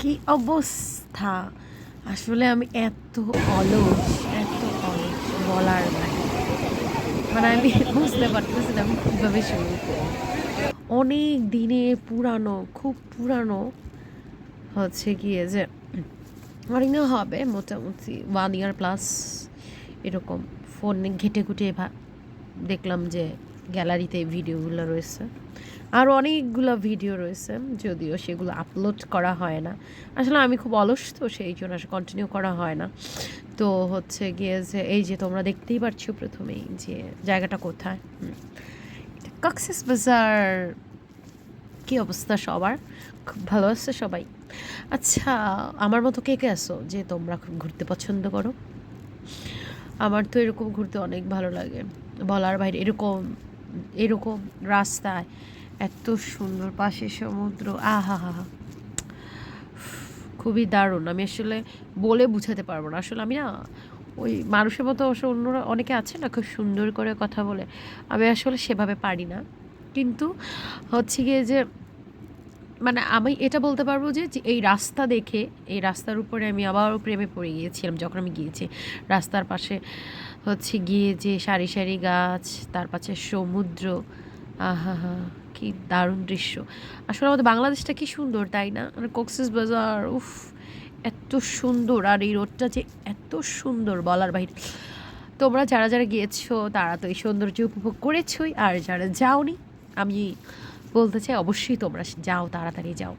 কি অবস্থা! আসলে আমি অলস, এত অলস বলার বাইরে। মানে আমি বুঝতে পারতেছি না আমি কিভাবে শুরু করব। অনেক দিনের পুরানো, খুব পুরানো হচ্ছে গিয়ে যে অনেক দিন হবে মোটামুটি 1 ইয়ার প্লাস এরকম ফোনে ঘেঁটে দেখলাম যে গ্যালারিতে এই ভিডিওগুলো রয়েছে। আরও অনেকগুলো ভিডিও রয়েছে, যদিও সেগুলো আপলোড করা হয় না। আসলে আমি খুব অলস, তো সেই জন্য আসলে কন্টিনিউ করা হয় না। তো হচ্ছে গিয়ে যে এই যে তোমরা দেখতেই পারছো প্রথমেই যে জায়গাটা কোথায়। এটা কক্সবাজার। কী অবস্থা সবার? খুব ভালো আছে সবাই? আচ্ছা, আমার মতো কে কে আছো যে তোমরা খুব ঘুরতে পছন্দ করো? আমার তো এরকম ঘুরতে অনেক ভালো লাগে, বলার বাইরে। এরকম এরকম রাস্তায় এত সুন্দর, পাশে সমুদ্র, আহা হা হা, খুবই দারুণ। আমি আসলে বলে বুঝাতে পারবো না। আসলে আমি না ওই মানুষের মতো অবশ্য অন্যরা অনেকে আছে না খুব সুন্দর করে কথা বলে, আমি আসলে সেভাবে পারি না। কিন্তু হচ্ছে গিয়ে যে মানে আমি এটা বলতে পারবো যে এই রাস্তা দেখে, এই রাস্তার উপরে আমি আবারও প্রেমে পড়ে গিয়েছিলাম যখন আমি গিয়েছি। রাস্তার পাশে হচ্ছে গিয়ে যে সারি সারি গাছ, তার পাশে সমুদ্র, আহা হা, কি দারুণ দৃশ্য! আসলে আমাদের বাংলাদেশটা কি সুন্দর, তাই না? মানে কক্সবাজার, উফ, এত সুন্দর! আর এই রোডটা যে এত সুন্দর বলার বাইরে। তোমরা যারা যারা গিয়েছো তারা তো এই সৌন্দর্য উপভোগ করেছোই, আর যারা যাওনি, আমি বলতে চাই অবশ্যই তোমরা যাও, তাড়াতাড়ি যাও।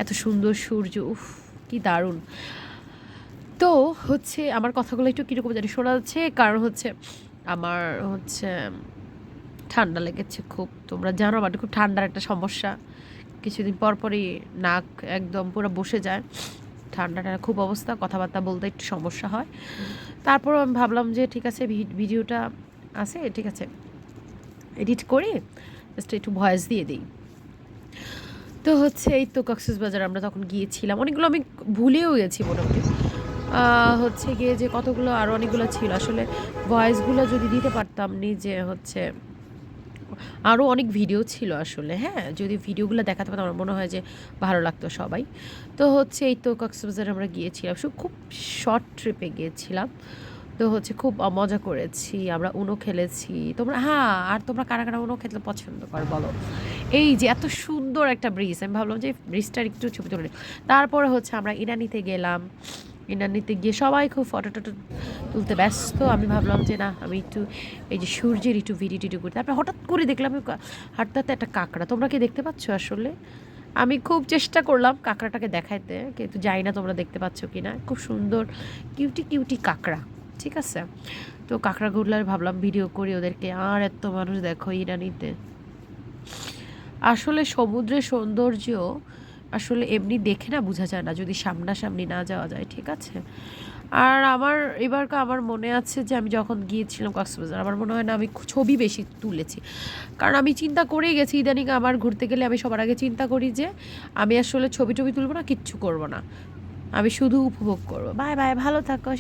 এত সুন্দর সূর্য, উফ, কি দারুণ! তো হচ্ছে আমার কথাগুলো একটু কীরকম জানি শোনা যাচ্ছে, কারণ হচ্ছে আমার হচ্ছে ঠান্ডা লেগেছে খুব। তোমরা জানো আমার খুব ঠান্ডার একটা সমস্যা, কিছুদিন পর পরই নাক একদম পুরো বসে যায়। ঠান্ডাটা খুব অবস্থা, কথাবার্তা বলতে একটু সমস্যা হয়। তারপর আমি ভাবলাম যে ঠিক আছে, ভিডিওটা আছে, ঠিক আছে, এডিট করে জাস্ট একটু ভয়েস দিয়ে দিই। তো হচ্ছে এই তো কক্সবাজার আমরা তখন গিয়েছিলাম, অনেকগুলো আমি ভুলেও গেছি মোটামুটি। হচ্ছে গিয়ে যে কতগুলো আরও অনেকগুলো ছিল, আসলে ভয়েসগুলো যদি দিতে পারতাম নিজে হচ্ছে, আরও অনেক ভিডিও ছিল আসলে। হ্যাঁ, যদি ভিডিওগুলো দেখাতে পারতাম আমার মনে হয় যে ভালো লাগতো সবাই। তো হচ্ছে এই তো কক্সবাজারে আমরা গিয়েছিলাম, খুব শর্ট ট্রিপে গিয়েছিলাম। তো হচ্ছে খুব মজা করেছি আমরা, উনো খেলেছি। তোমরা, হ্যাঁ, আর তোমরা কারা কারা উনো খেতে পছন্দ করো বলো? এই যে এত সুন্দর একটা ব্রিজ, আমি ভাবলাম যে ব্রিজটার একটু ছবি তুলে নিই। তারপরে হচ্ছে আমরা ইনানিতে গেলাম। ইনানিতে গিয়ে সবাই খুব ফটো টটো তুলতে ব্যস্ত। আমি ভাবলাম যে না, আমি একটু এই যে সূর্যের একটু ভিডিও টিডিও করি। তারপরে হঠাৎ করে দেখলাম হাঁটতে হাঁটতে একটা কাঁকড়া। তোমরা কি দেখতে পাচ্ছ আসলে? আমি খুব চেষ্টা করলাম কাঁকড়াটাকে দেখাইতে, কিন্তু জানি না তোমরা দেখতে পাচ্ছ কি না। খুব সুন্দর কিউটি কিউটি কাঁকড়া, ঠিক আছে? তো কাঁকড়াগুলো ভাবলাম ভিডিও করি ওদেরকে। আর এত মানুষ দেখো ইরানিতে। আসলে সমুদ্রের সৌন্দর্য আসলে এমনি দেখে না বোঝা যায় না, যদি সামনাসামনি না যাওয়া যায়, ঠিক আছে? আর আমার মনে আছে যে আমি যখন গিয়েছিলাম কক্সবাজার, আমার মনে হয় না আমি ছবি বেশি তুলেছি। কারণ আমি চিন্তা করেই গেছি, ইদানিং আমার ঘুরতে গেলে আমি সবার আগে চিন্তা করি যে আমি আসলে ছবি টবি তুলবো না, কিচ্ছু করব না, আমি শুধু উপভোগ করবো। বাই বাই, ভালো থাকো।